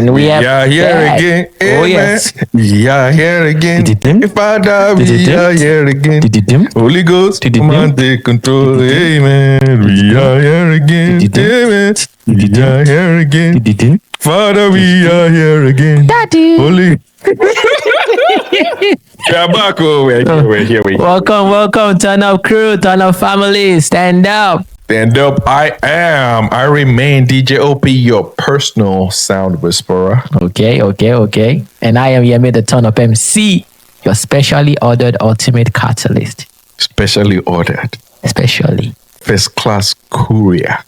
And we have here that. again. Oh, Amen. yes. We are here again. If I die, we are here again. Holy Ghost, come and take control. Amen. We are here again. Amen. We are here again. Father, we are here again. Daddy. Holy. We are back. Oh, we're here. Welcome, TurnUp crew, TurnUp family. Stand up. Stand up. I remain DJ OP, your personal sound whisperer. Okay. And I am Yemi, the TurnUp MC, your specially ordered ultimate catalyst. Specially ordered. Especially. First class courier.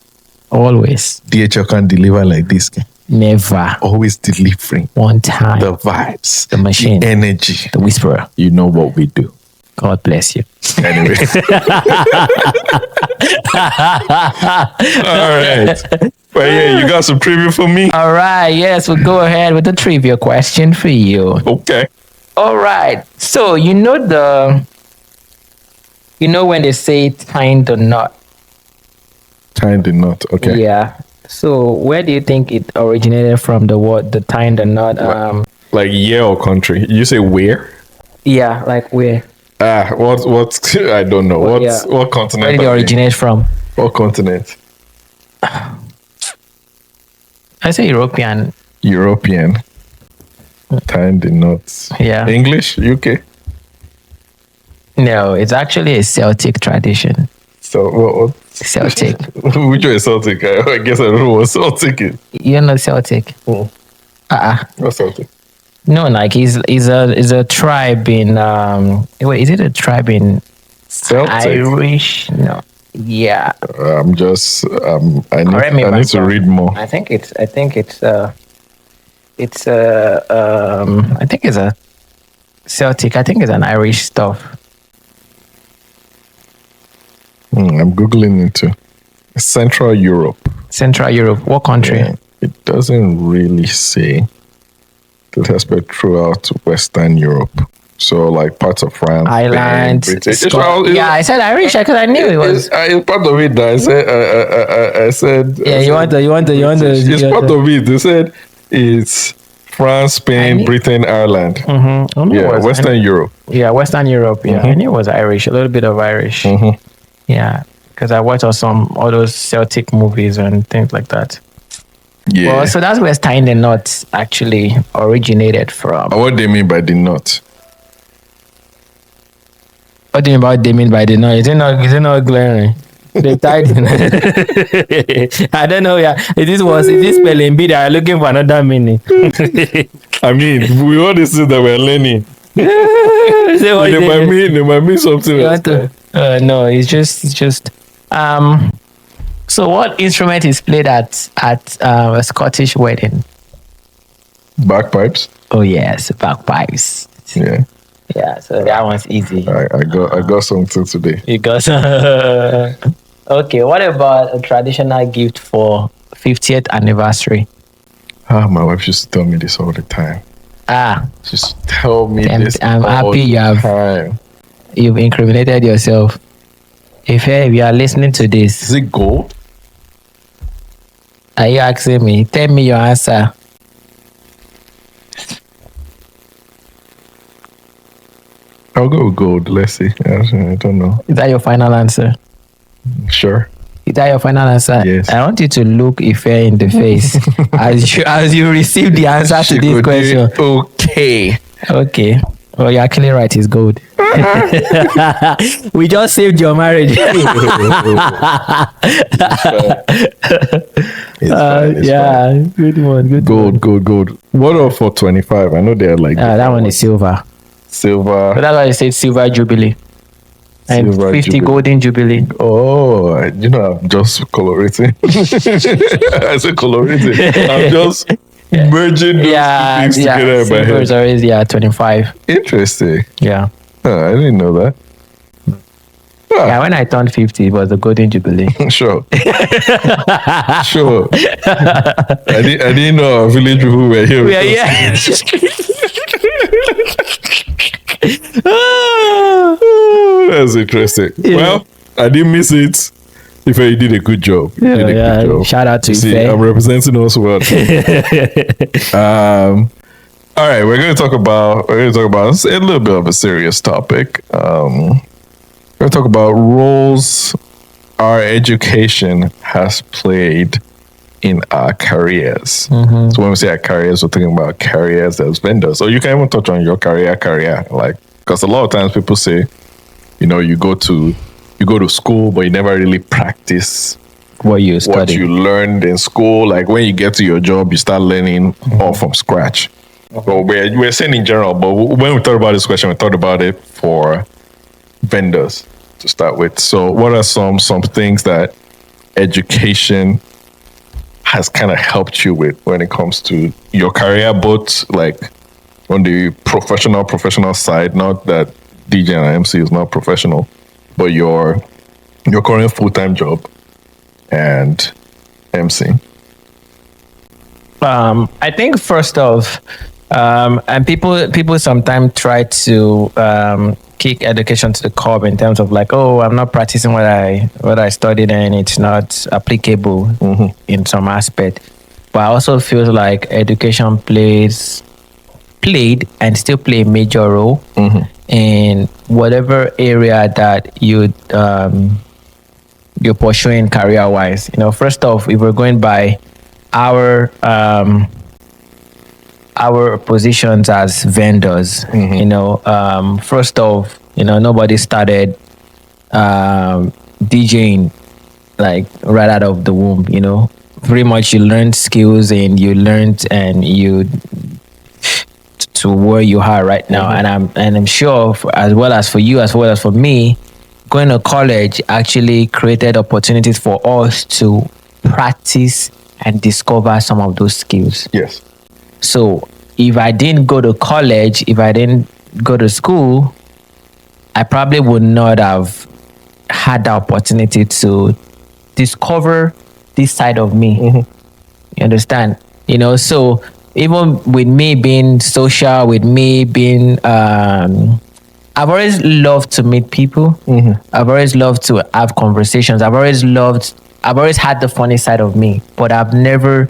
Always. DHL can deliver like this. Never. Always delivering. One time. The vibes. The machine. The energy. The whisperer. You know what we do. God bless you. Anyway. All right. Well, yeah, you got some trivia for me? All right. Yes, we'll go ahead with the trivia question for you. Okay. All right. So, you know when they say tying the knot? Tying the knot. Okay. Yeah. So, where do you think it originated from, the word, the tying the knot? Like year or country? You say where? Yeah, like where? What? I don't know. What continent? Where did it originate from? What continent? I say European. European. Tying the knots. Yeah. English? UK? No, it's actually a Celtic tradition. So what? Celtic. Which one is Celtic? I guess I don't know what Celtic is. You know Celtic? What's Celtic? No, like is a tribe in wait, is it a tribe in Celtic? Irish? No. Yeah. I need to read more. I think it's a Celtic. I think it's an Irish stuff. I'm Googling it too. Central Europe. Central Europe. What country? Yeah, it doesn't really say. It has spread throughout Western Europe. So, like parts of France, Ireland, Britain. Yeah, I said Irish because I knew it was. It's part of it. I said. Yeah, you want the. It's part of it. They said it's France, Spain, Britain, Ireland. Mm-hmm. Yeah, Western Europe. Yeah, Western Europe. Yeah, I knew it was Irish. A little bit of Irish. Mm-hmm. Yeah, because I watched all those Celtic movies and things like that. Yeah. Well, so that's where tying the knot actually originated from. What do you mean by the knot? What do you mean by the knot? Is it not glaring? They tied the I don't know. Yeah, it is spelling bee that are looking for another meaning. I mean, we all this is that we're learning. They might mean something else. No, it's just. So, what instrument is played at a Scottish wedding? Bagpipes. Oh yes, bagpipes. Yeah. Yeah. So that one's easy. I got something today. You got some. Okay. What about a traditional gift for 50th anniversary? My wife used to tell me this all the time. She used to tell me this. I'm happy you've incriminated yourself. If you are listening to this, is it gold? Are you asking me? Tell me your answer. I'll go with gold. Let's see. I don't know. Is that your final answer? Sure. Is that your final answer? Yes. I want you to look Ife in the face as you receive the answer to this question. Okay. Well, you're actually right. It's gold. We just saved your marriage. Fine. Good one. Gold. What are for 25? I know they're like. That one is silver. Silver. But that's why I said silver jubilee. And Silver 50 jubilee. golden jubilee. Oh, I'm just colorating. I said colorating. I'm just merging those two things together in my silver head. is always 25. Interesting. Yeah. I didn't know that. Yeah, when I turned 50, it was the golden jubilee. Sure. I didn't know our village people were here. Yeah. That's interesting. Yeah. Well, I didn't miss it. Ife, you did a good job. You did a good job. Shout out to See, Ife. I'm representing us well. All right, we're going to talk about a little bit of a serious topic. We're going to talk about roles our education has played in our careers. Mm-hmm. So when we say our careers, we're talking about careers as vendors. So you can even touch on your career, like, because a lot of times people say, you know, you go to school, but you never really practice what you learned in school. Like when you get to your job, you start learning all from scratch. But we're saying in general, but when we thought about this question, we thought about it for vendors to start with. So what are some things that education has kind of helped you with when it comes to your career, both like on the professional side, not that DJ and MC is not professional, but your current full-time job and MC? I think first off, and people sometimes try to kick education to the curb in terms of like, oh, I'm not practicing what I studied and it's not applicable in some aspect. But I also feel like education played and still play a major role in whatever area that you're pursuing career wise. You know, first off, if we're going by our positions as vendors, you know, first off, you know, nobody started DJing like right out of the womb. You know, pretty much you learned skills and you to where you are right now. And I'm sure as well as for you, as well as for me, going to college actually created opportunities for us to practice and discover some of those skills. Yes. So if I didn't go to college, if I didn't go to school, I probably would not have had the opportunity to discover this side of me. You understand? You know, so even with me being social, with me being, I've always loved to meet people. I've always loved to have conversations. I've always had the funny side of me, but I've never,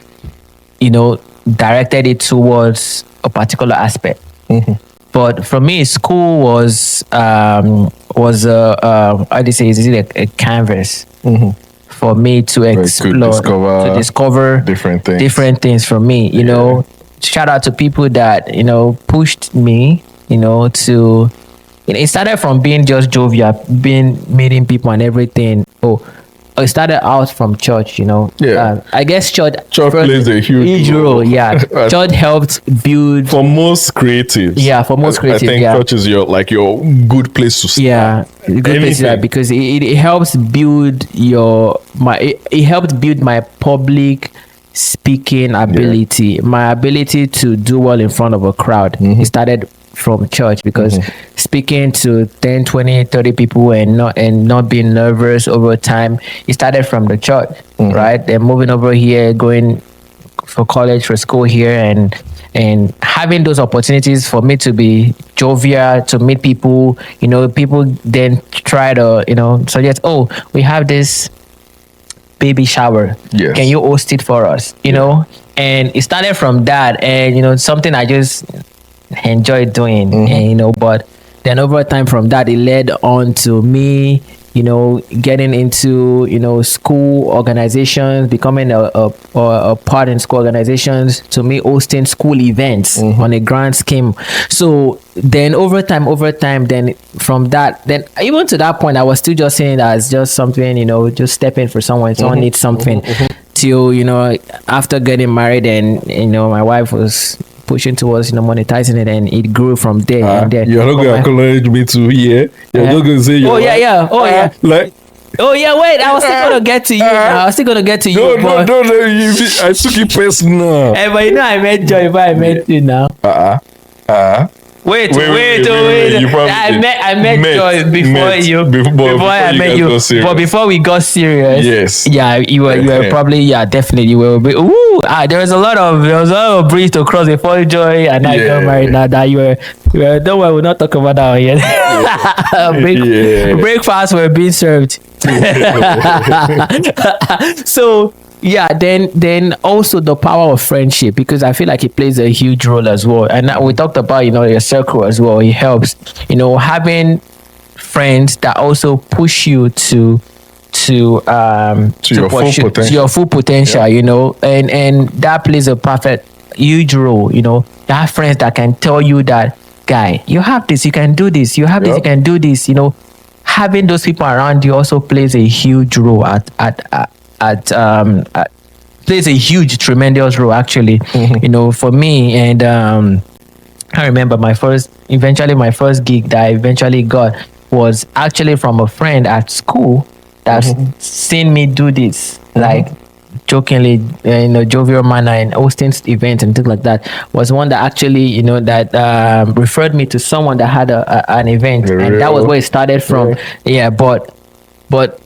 you know, directed it towards a particular aspect. But for me, school was how do you say, is it a canvas for me to explore, to discover different things for me. You know, shout out to people that, you know, pushed me, you know, to, you know, it started from being just jovial, meeting people and everything. It started out from church, you know. I guess church plays a huge role. Yeah, church helped build for most creatives. Yeah, for most creatives. I think church is your good place to start. Yeah, good place to start because it helps build it helped build my public speaking ability, my ability to do well in front of a crowd. It started from church because speaking to 10, 20, 30 people and not being nervous over time, it started from the church, right? Then moving over here, going for college, for school here, and having those opportunities for me to be jovial, to meet people. You know, people then try to, you know, suggest, oh, we have this baby shower. Yes. Can you host it for us? You know, and it started from that, and you know, something I just enjoy doing, and you know, but then over time from that it led on to me, you know, getting into, you know, school organizations, becoming a part in school organizations, to me hosting school events on a grand scheme. So then over time, then from that, then even to that point, I was still just saying it as just something, you know, just stepping for someone needs something. Till, you know, after getting married, and you know, my wife was pushing towards, you know, monetizing it, and it grew from there. And then you're not going to acknowledge me too here. You're not going to say like, oh yeah, wait, I was still gonna get to you. I was still gonna get to you. No, I took it personal. But you know, I met Joy, but I met you now. Wait. I met Joy before I met you. But before we got serious, yes, yeah, you were probably, definitely you were. There was a lot of bridge to cross before Joy and I got married. Now that you were, don't worry, we'll not talk about that yet. Breakfast were being served. So yeah, then also the power of friendship, because I feel like it plays a huge role as well. And we talked about, your circle as well. It helps, having friends that also push you to your full pursue, to potential. your full potential, and that plays a huge role. You have friends that can tell you that, guy, you have this, you can do this, you have this, you can do this. Having those people around you also plays a huge role plays a huge, tremendous role actually. For me. And I remember my first gig that I eventually got was actually from a friend at school that's seen me do this, like jokingly, in a jovial manner, and hosting events and things like that. Was one that actually, that referred me to someone that had an event, and that was where it started from. But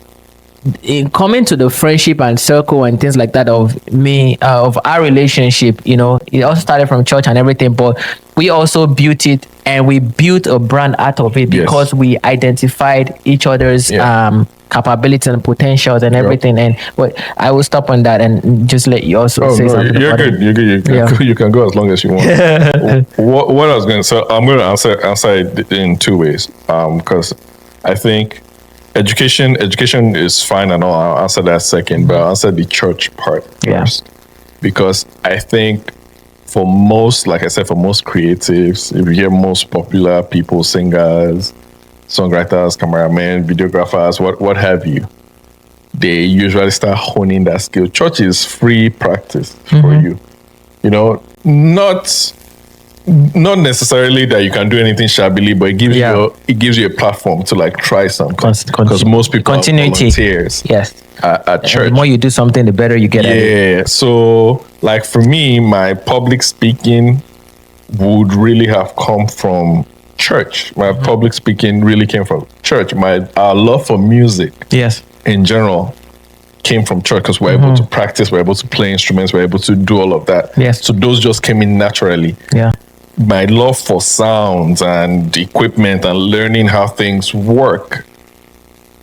in coming to the friendship and circle and things like that of me, of our relationship, it also started from church and everything, but we also built it, and we built a brand out of it because we identified each other's capabilities and potentials and everything. And I will stop on that and just let you also say something. You're good. You can go as long as you want. What I was going to say, I'm going to answer it in two ways, because I think education is fine and all. I'll answer that second, but I'll answer the church part first. Because I think for most, like I said, for most creatives, if you hear most popular people, singers, songwriters, cameramen, videographers, what have you, they usually start honing that skill. Church is free practice for you. Not necessarily that you can do anything shabbily, but it gives you a platform to like try something. Because most people are volunteers at church. The more you do something, the better you get at it. Yeah. So like for me, my public speaking would really have come from church. My public speaking really came from church. Our love for music in general came from church, because we're able to practice, we're able to play instruments, we're able to do all of that. So those just came in naturally. My love for sounds and equipment and learning how things work,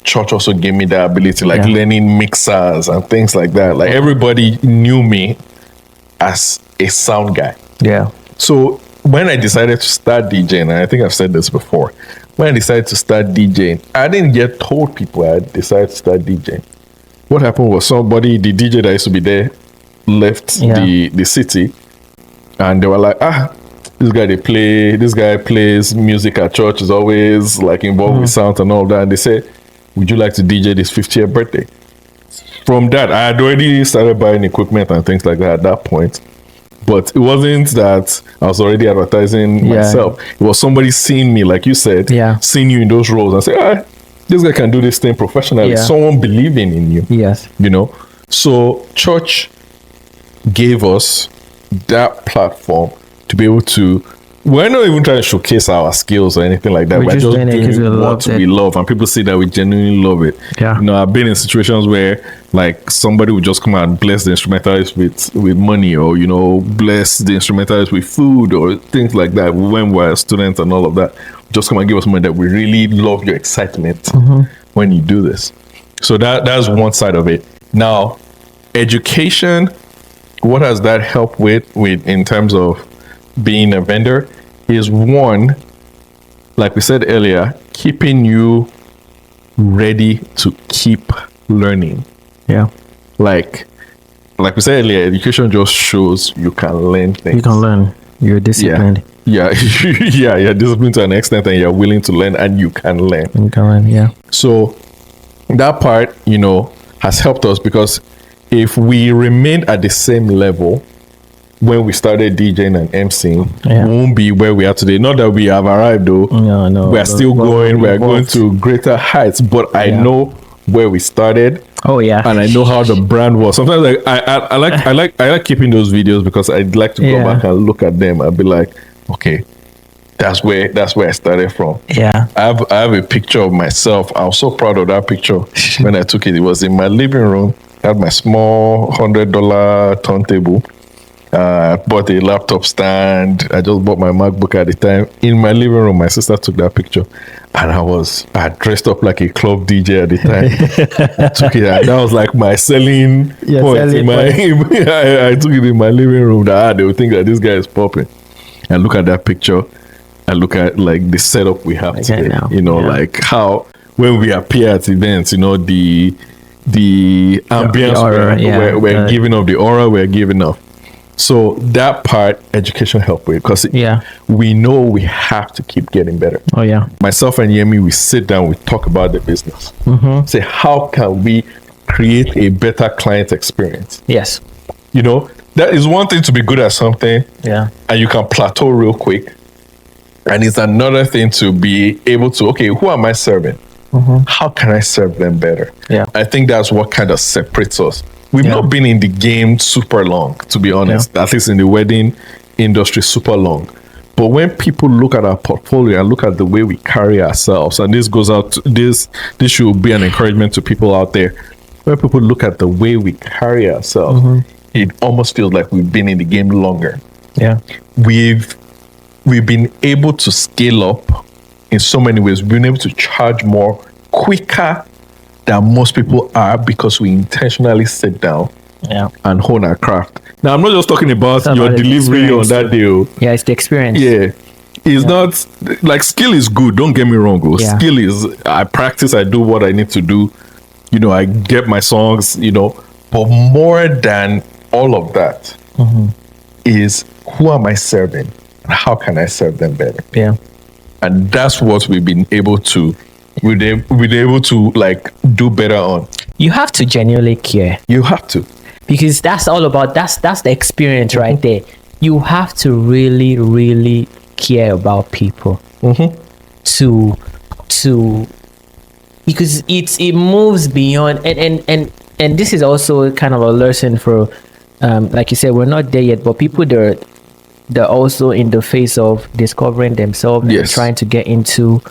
church also gave me that ability, like learning mixers and things like that. Like everybody knew me as a sound guy. So when I decided to start DJing, and I think I've said this before, when I decided to start DJing, I didn't get told people I decided to start DJing. What happened was the DJ that used to be there left the city, and they were like, this guy plays music at church, is always like involved with sound and all that. And they said, would you like to DJ this 50th birthday? From that, I had already started buying equipment and things like that at that point. But it wasn't that I was already advertising myself. It was somebody seeing me, like you said, seeing you in those roles and say, this guy can do this thing professionally. Someone believing in you. So church gave us that platform to be able to, we're not even trying to showcase our skills or anything like that. We're just doing what we love, and people see that we genuinely love it. I've been in situations where like somebody would just come out and bless the instrumentalist with money, or bless the instrumentalist with food or things like that when we're students and all of that. Just come and give us money, that we really love your excitement when you do this. So that's one side of it. Now, education, what has that helped with in terms of being a vendor is, one, like we said earlier, keeping you ready to keep learning. Like we said earlier, education just shows you can learn things. You can learn. You're disciplined. You're disciplined to an extent, and you're willing to learn, and you can learn. So that part, has helped us, because if we remained at the same level when we started DJing and MCing, we won't be where we are today. Not that we have arrived though. No. We're still going. We're going to greater heights. But I know where we started. And I know how the brand was. Sometimes I like keeping those videos, because I'd like to go back and look at them and be like, okay, that's where I started from. I have a picture of myself. I was so proud of that picture when I took it. It was in my living room. I had my small $100 turntable, Bought a laptop stand. I just bought my MacBook at the time. In my living room, my sister took that picture. And I dressed up like a club DJ at the time. Took it, and that was like my selling point. I took it in my living room. That they would think that this guy is popping. And look at that picture. And look at like the setup we have today. Now. Like how when we appear at events, the ambience we're giving up, the aura we're giving up. So that part, education helped with, because we know we have to keep getting better. Oh yeah. Myself and Yemi, we sit down, we talk about the business. Say, how can we create a better client experience? Yes. That is one thing to be good at something. Yeah. And you can plateau real quick. And it's another thing to be able to, okay, who am I serving? How can I serve them better? Yeah. I think that's what kind of separates us. We've not been in the game super long, to be honest, at least in the wedding industry, super long. But when people look at our portfolio and look at the way we carry ourselves, and this goes out, this should be an encouragement to people out there. When people look at the way we carry ourselves, it almost feels like we've been in the game longer. Yeah. We've been able to scale up in so many ways. We've been able to charge more quicker than most people are, because we intentionally sit down and hone our craft. Now, I'm not just talking about your delivery on that day. Yeah, it's the experience. Yeah. It's not like skill is good. Don't get me wrong. Skill is, I practice, I do what I need to do. I get my songs, but more than all of that is, who am I serving? How can I serve them better? Yeah. And that's what we've been able to like do better on. You have to genuinely care. You have to, because that's all about that's the experience right there. You have to really, really care about people to because it moves beyond, and this is also kind of a lesson for like you said, we're not there yet, but people they're also in the phase of discovering themselves and trying to get into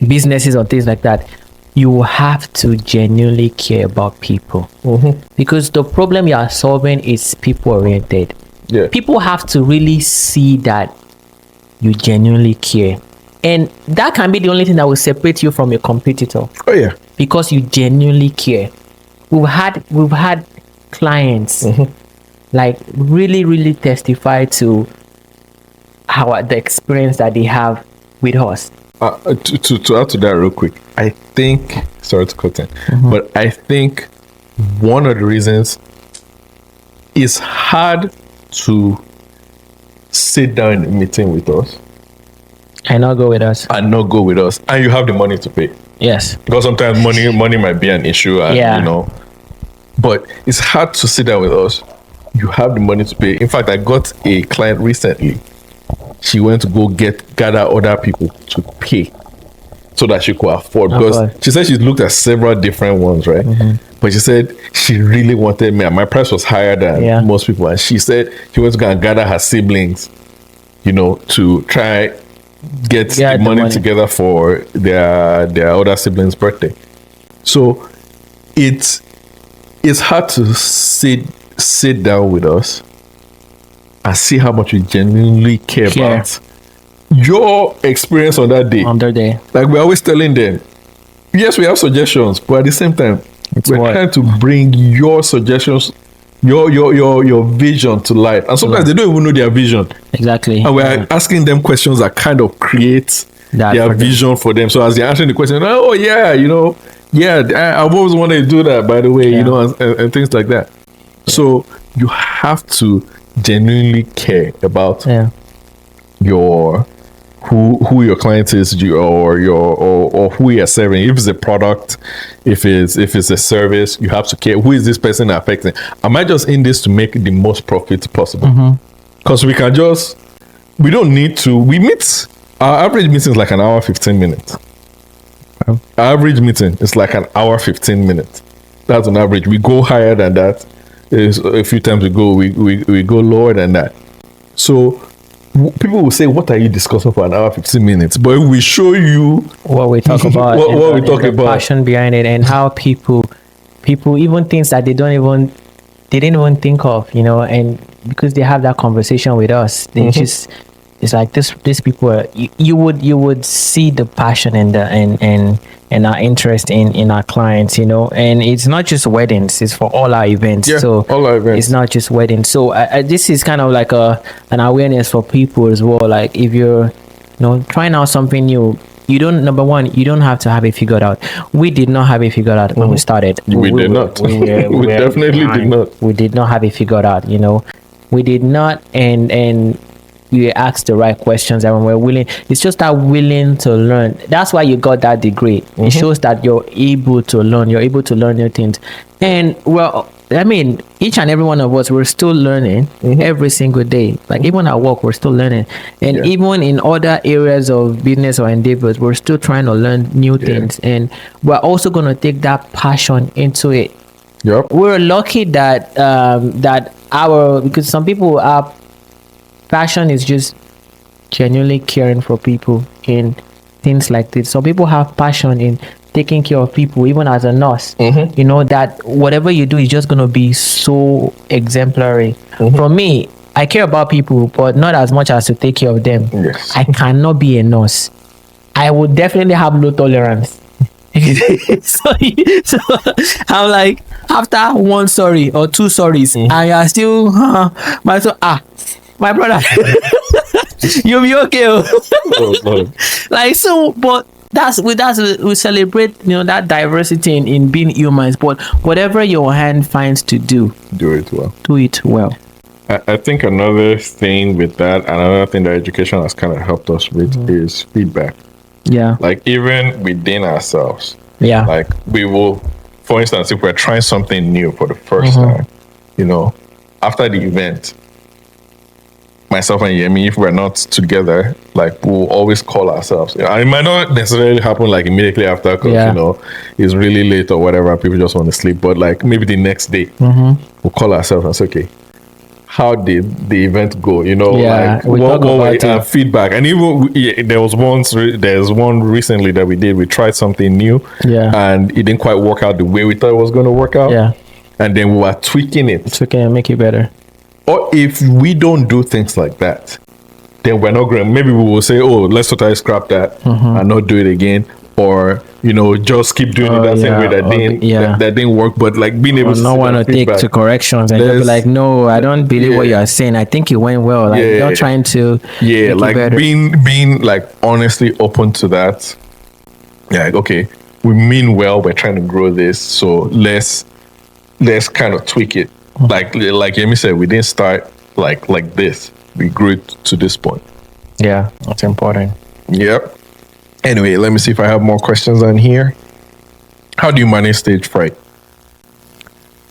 businesses or things like that. You have to genuinely care about people, because the problem you are solving is people oriented. People have to really see that you genuinely care, and that can be the only thing that will separate you from your competitor. Because you genuinely care. We've had clients like really, really testify to how the experience that they have with us. To add to that real quick, I think, sorry to cut in, but I think one of the reasons it's hard to sit down in a meeting with us and not go with us, and you have the money to pay. Yes, because sometimes money might be an issue, and but it's hard to sit down with us. You have the money to pay. In fact, I got a client recently. She went to go gather other people to pay so that she could afford, because she said she's looked at several different ones, right? But she said she really wanted me, and my price was higher than most people, and she said she went to go and gather her siblings, to try get the money together for their other siblings' birthday. So it's hard to sit down with us and see how much you genuinely care about your experience on that day. Like we're always telling them, yes, we have suggestions, but at the same time, we're trying to bring your suggestions, your vision to life. And sometimes they don't even know their vision. Exactly. And we're asking them questions that kind of create their vision for them. So as they're answering the question, I've always wanted to do that, by the way, and things like that. So you have to genuinely care about your who your client is, or who you're serving. If it's a product, if it's a service, you have to care. Who is this person affecting? Am I just in this to make the most profit possible? Because we don't need to. We meet, our average meeting is like an hour 15 minutes. Our average meeting is like an hour 15 minutes. That's on average. We go higher than that. A few times we go lower than that. So people will say, what are you discussing for an hour 15 minutes? But we show you what we talk about, what we talk about, passion behind it, and how people even things that they don't even they didn't even think of, and because they have that conversation with us, they just, it's like these people are, you would see the passion and and our interest in our clients, and it's not just weddings, it's for all our events. Yeah, So all our events. it's not just weddings. So this is kind of like an awareness for people as well. Like if you're trying out something new, you don't, number one, you don't have to have it figured out. We did not have it figured out when we started. We did not. We definitely did not. We did not have it figured out. We did not, and we asked the right questions, and we're willing. It's just that willing to learn. That's why you got that degree. It shows that you're able to learn. You're able to learn new things. And well, I mean, each and every one of us, we're still learning every single day. Like even at work, we're still learning. And even in other areas of business or endeavors, we're still trying to learn new things. And we're also going to take that passion into it. Yep. We're lucky that because some people are, passion is just genuinely caring for people in things like this. Some people have passion in taking care of people, even as a nurse. That whatever you do is just going to be so exemplary. For me, I care about people, but not as much as to take care of them. Yes. I cannot be a nurse. I would definitely have low tolerance. so I'm like, after one sorry or two sorries, and you are still my brother, you'll be okay. Like, so, but we celebrate that diversity in being humans. But whatever your hand finds to do it well. Do it well. I think another thing with that, another thing that education has kind of helped us with is feedback. Yeah. Like even within ourselves. Yeah. Like we will, for instance, if we're trying something new for the first time, after the event, myself and Yemi, if we're not together, like we'll always call ourselves. It might not necessarily happen like immediately after, because it's really late or whatever, people just want to sleep. But like maybe the next day, we'll call ourselves and say, okay, how did the event go? Like what feedback. And even there's one recently that we tried something new, and it didn't quite work out the way we thought it was going to work out. And then we were tweaking it. And make it better. Or if we don't do things like that, then we're not going. Maybe we will say, "Oh, let's totally scrap that and not do it again," or just keep doing it that same way that didn't work. But like being able to not want to take to corrections and just be like, "No, I don't believe what you are saying. I think it went well." Like you're trying to make like it better. being like honestly open to that. Yeah, like, okay, we mean well. We're trying to grow this, so let's kind of tweak it. Like Yemi said, we didn't start like this. We grew it to this point. Yeah, that's important. Yep. Anyway, let me see if I have more questions on here. How do you manage stage fright?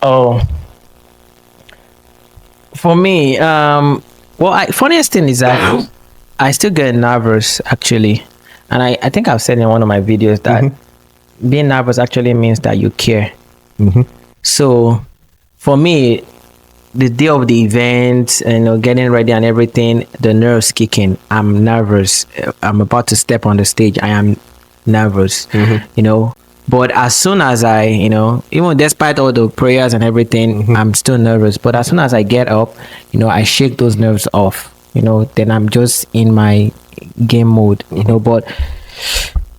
Oh, for me, funniest thing is that I still get nervous actually, and I think I've said in one of my videos that being nervous actually means that you care. So for me, the day of the event, getting ready and everything, the nerves kicking. I'm nervous. I'm about to step on the stage. I am nervous, But as soon as I, even despite all the prayers and everything, I'm still nervous. But as soon as I get up, I shake those nerves off, then I'm just in my game mode,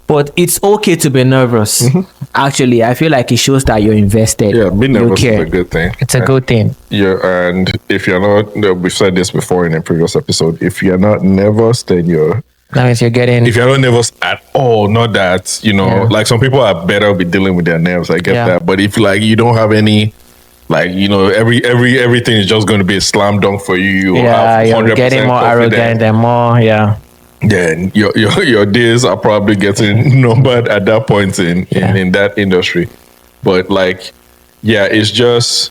But it's okay to be nervous. Actually, I feel like it shows that you're invested. Yeah, being nervous is a good thing. It's a good thing. Yeah, and if you're not, we've said this before in a previous episode, if you're not nervous, then that means you're getting... If you're not nervous at all, not that, like some people are better with dealing with their nerves, I get that. But if like you don't have any, like, everything is just going to be a slam dunk for you. You're getting more arrogant and more, then your days are probably getting numbered at that point in that industry. But like, it's just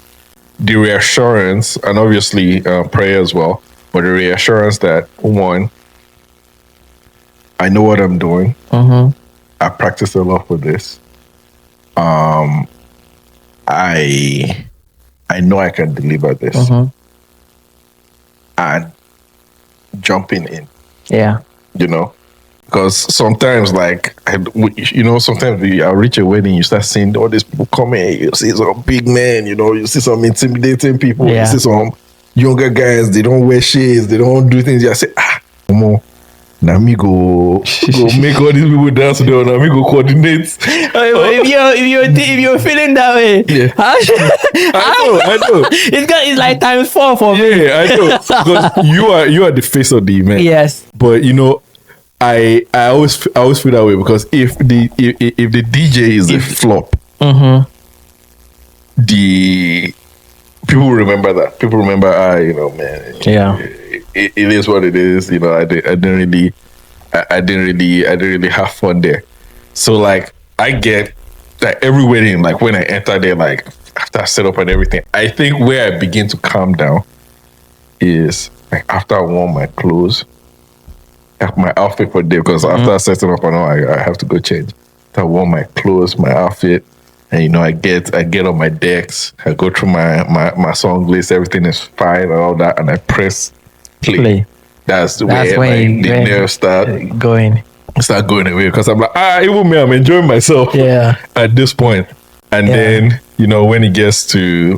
the reassurance, and obviously prayer as well, but the reassurance that, one, I know what I'm doing. I practice a lot for this. I know I can deliver this. And jumping in. Yeah. Because sometimes, like, sometimes I'll reach a wedding, you start seeing all these people coming, you see some big men, you see some intimidating people, you see some younger guys, they don't wear shades, they don't do things. You say, come on. Now me go make all these people dance now. Now me go coordinate. If you're feeling that way, I know. It's like times 4 for me. Yeah, I know. Because you are the face of the event. Yes. But I always feel that way, because if the DJ is a flop, the people remember that. People remember, man. Yeah. It is what it is. I didn't really have fun there. So like, I get like every wedding, like when I enter there, like after I set up and everything, I think where I begin to calm down is like after I wore my clothes, my outfit for the day, because after setting up and all, I have to go change. After I wore my clothes, my outfit, and I get on my decks, I go through my song list, everything is fine and all that, and I press play. That's where the nerves start going away, because I'm like, even me, I'm enjoying myself at this point. And then when it gets to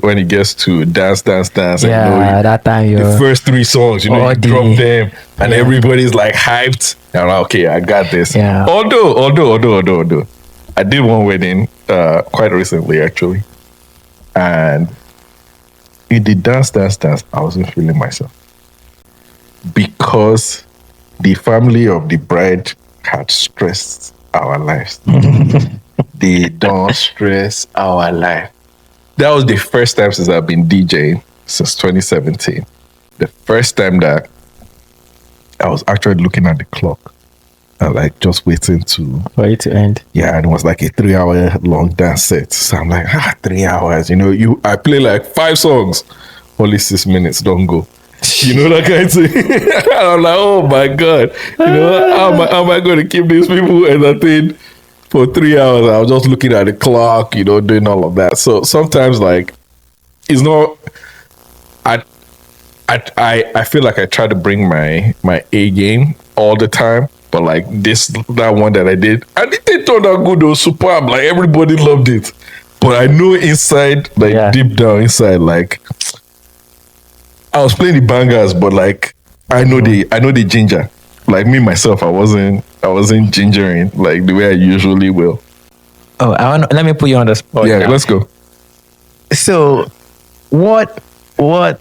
dance, and that time the first 3 songs, you drop them, and everybody's like hyped. And I'm like, okay, I got this. Although I did one wedding quite recently, actually, and in the dance, I wasn't feeling myself, because the family of the bride had stressed our lives. They don't stress our life. That was the first time since I've been DJing, since 2017. The first time that I was actually looking at the clock and like just waiting for it to end. Yeah, and it was like a 3-hour long dance set. So I'm like, 3 hours. I play like 5 songs, only 6 minutes, don't go. That kind of thing. I'm like, oh my God. How am I going to keep these people entertained for 3 hours? I was just looking at the clock, doing all of that. So sometimes, like, it's not. I feel like I try to bring my A game all the time, but like that one that I did it turned out good. It was superb. Like, everybody loved it, but I know inside, like deep down inside, like, I was playing the bangers, but like I know the ginger. Like me myself, I wasn't gingering like the way I usually will. Oh, let me put you on the spot. Yeah, now. Let's go. So, what for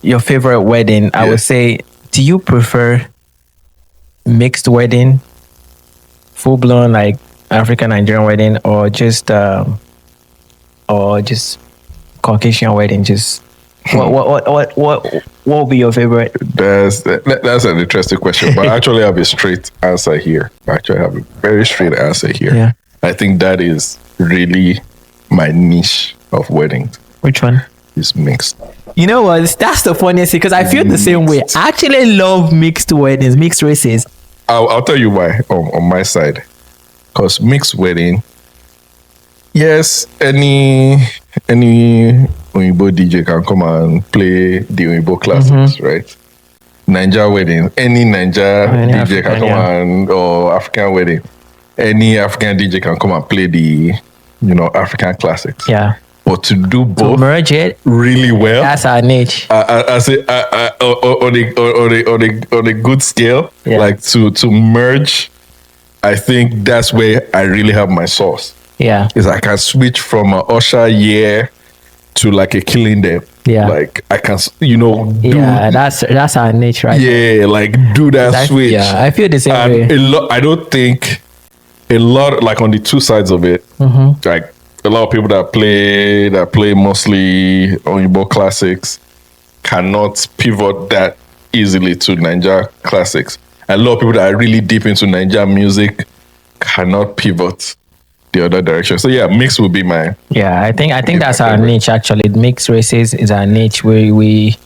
your favorite wedding? I would say, do you prefer mixed wedding, full blown like African Nigerian wedding, or just Caucasian wedding? Just what would be your favorite? That's an interesting question, but I actually have a straight answer here. I have a very straight answer here. Yeah. I think that is really my niche of weddings. Which one? Is mixed. You know what? That's the funniest thing, because I feel the same way. I actually love mixed weddings, mixed races. I'll tell you why on my side. Because mixed wedding, yes, any Oyibo DJ can come and play the Oyibo classics, right? Naija wedding, any Naija DJ can come and, or African wedding, any African DJ can come and play the, African classics. Yeah. But to do both, to merge it really well, that's our niche. I say on a good scale, like to merge, I think that's where I really have my sauce. Yeah, is I can switch from a Usher year to like a Killing Them. Yeah, like I can, that's our niche, right? Yeah, like do that switch. Yeah, I feel the same way. I don't think a lot, like on the two sides of it, like a lot of people that play mostly Oyibo classics cannot pivot that easily to Naija classics. A lot of people that are really deep into Naija music cannot pivot the other direction. So yeah, mix will be my. Yeah, I think that's our niche actually. Mixed races is our niche. We've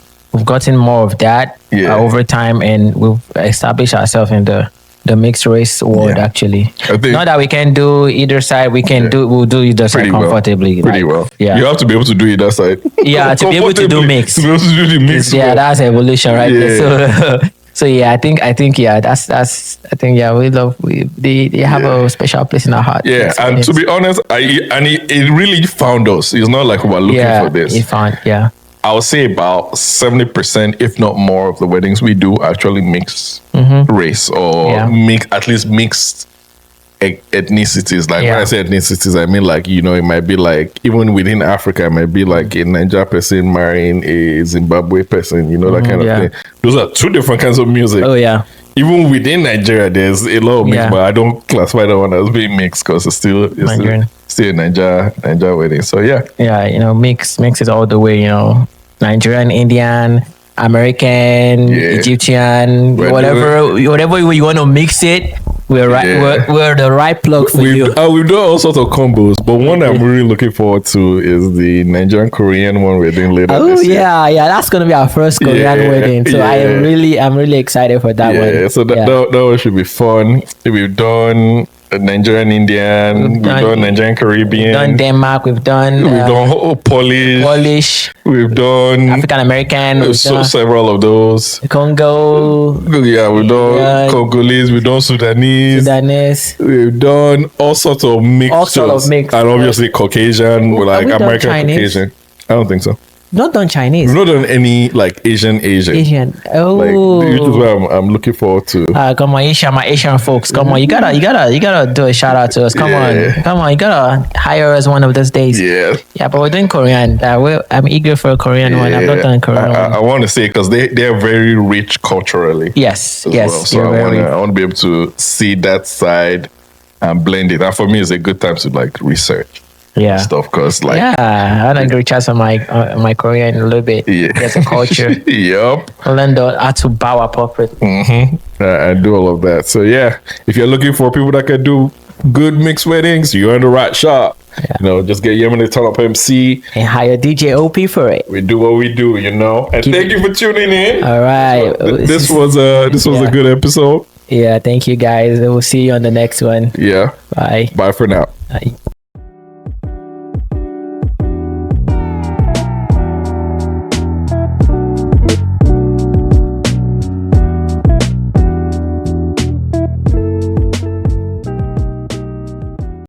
gotten more of that over time, and we've established ourselves in the mixed race world actually. Not that we can do either side, we'll do either side comfortably. Pretty well. Yeah. You have to be able to do either side. Yeah, to be able to do mix. To be able to do the mix. Yeah, that's evolution right there. So yeah, I think yeah, that's I think yeah, they have a special place in our heart. Yeah, and to be honest, it really found us. It's not like we're looking for this. It found, yeah. I would say about 70%, if not more, of the weddings we do actually mix race or mixed ethnicities. Like when I say ethnicities, I mean like, you know, it might be like even within Africa, it might be like a Niger person marrying a Zimbabwe person, you know, that kind of thing. Those are two different kinds of music. Oh yeah. Even within Nigeria, there's a lot of mix, but I don't classify that one as being mixed because it's still a Niger wedding. So yeah. Yeah, you know, mix it all the way, you know. Nigerian, Indian, American, Egyptian, whatever way you want to mix it, we're right. We're the right plug for you. We've done all sorts of combos, but one I'm really looking forward to is the Nigerian Korean one we're doing later. Oh yeah, that's gonna be our first Korean wedding. So I'm really excited for that one. Yeah, so that one should be fun. We've done Nigerian Indian, we've done Nigerian Caribbean, we've done Denmark, we've done Polish, we've done African American, several of those. Congo, we've done Congolese, we've done Sudanese, we've done all sorts of mixtures, and obviously Caucasian, like American Caucasian. I don't think so. Not done Chinese. We've not done any like Asian. Oh, like, this is what I'm looking forward to. Come on, my Asian folks. Come on, you gotta do a shout out to us. Come on, you gotta hire us one of those days. Yeah, but we're doing Korean. I'm eager for a Korean one. I've not done Korean. I want to say because they're very rich culturally. Yes. Well. So I want to be able to see that side and blend it. And for me, it's a good time to like research. Stuff because like I want to reach out on my Korean a little bit. There's a culture. Learn how to bow appropriately. I do all of that. So yeah, if you're looking for people that can do good mixed weddings, you're in the right shop. You know, just get Yemen to TurnUp MC and hire DJ OP for it. We do what we do, you know. And thank you for tuning in. All right, so, this was a good episode. Yeah, thank you guys. We'll see you on the next one. Yeah. Bye. Bye for now. Bye.